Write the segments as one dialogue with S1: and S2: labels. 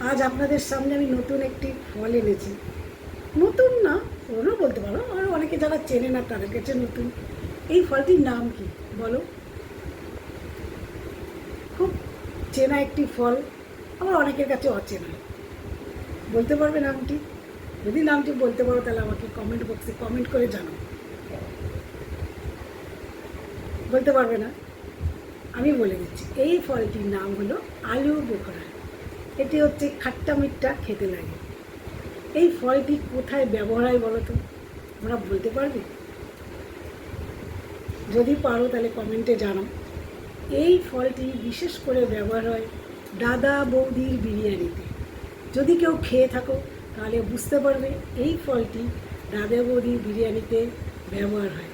S1: আজ আপনাদের সামনে আমি নতুন একটি ফল এনেছি। নতুন না, পুরনো বলতে পারো, আর অনেকে যারা চেনে না তাদের কাছে নতুন। এই ফলটির নাম কি বলো? খুব চেনা একটি ফল, আবার অনেকের কাছে অচেনা। বলতে পারবে নামটি? যদি নামটি বলতে পারো তাহলে আমাকে কমেন্ট বক্সে কমেন্ট করে জানাও। বলতে পারবে না? আমি বলে দিচ্ছি, এই ফলটির নাম হলো আলু বোখরা। এটি হচ্ছে খাট্টা মিঠা খেতে লাগে। এই ফলটি কোথায় ব্যবহার হয় বলো তো? তোমরা বলতে পারবে? যদি পারো তাহলে কমেন্টে জানাও। এই ফলটি বিশেষ করে ব্যবহার হয় দাদা বৌদির বিরিয়ানিতে। যদি কেউ খেয়ে থাকো তাহলে বুঝতে পারবে এই ফলটি দাদা বৌদির বিরিয়ানিতে ব্যবহার হয়।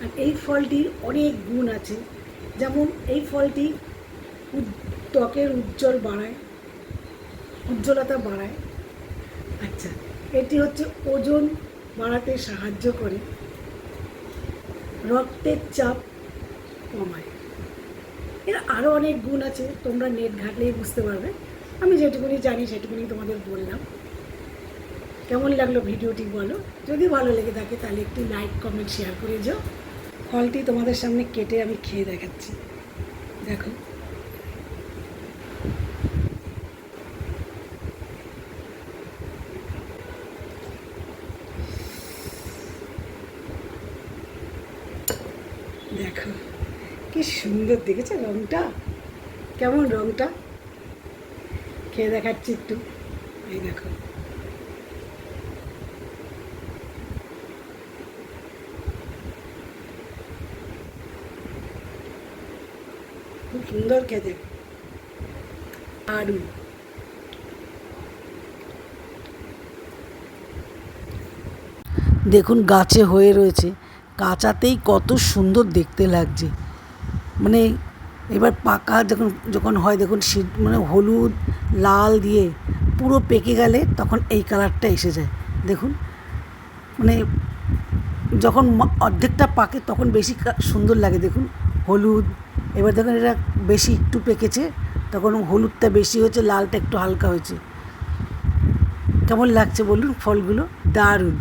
S1: আর এই ফলটির অনেক গুণ আছে। যেমন এই ফলটি ত্বকের উজ্জ্বলতা বাড়ায়। আচ্ছা, এটি হচ্ছে ওজন বাড়াতে সাহায্য করে, রক্তের চাপ কমায়। এর আরও অনেক গুণ আছে, তোমরা নেট ঘাটলেই বুঝতে পারবে। আমি যেটুকুনি জানি সেটুকুনি তোমাদের বললাম। কেমন লাগলো ভিডিওটি বলো। যদি ভালো লেগে থাকে তাহলে একটু লাইক কমেন্ট শেয়ার করে যাও। ফলটি তোমাদের সামনে কেটে আমি খেয়ে দেখাচ্ছি, দেখো। দেখো কি সুন্দর দেখেছো রঙটা, কেমন রঙটা? খেয়ে দেখাচ্ছি একটু, এই দেখো। খুব সুন্দর খেতে, দারুণ। দেখুন গাছে হয়ে রয়েছে, কাঁচাতেই কত সুন্দর দেখতে লাগছে। মানে এবার পাকা যখন যখন হয় দেখুন, মানে হলুদ লাল দিয়ে পুরো পেকে গেলে তখন এই কালারটা এসে যায়। দেখুন, মানে যখন অর্ধেকটা পাকে তখন বেশি সুন্দর লাগে। দেখুন হলুদ, এবার দেখুন এটা বেশি একটু পেকেছে, তখন হলুদটা বেশি হয়েছে, লালটা একটু হালকা হয়েছে। কেমন লাগছে বলুন ফলগুলো? দারুণ।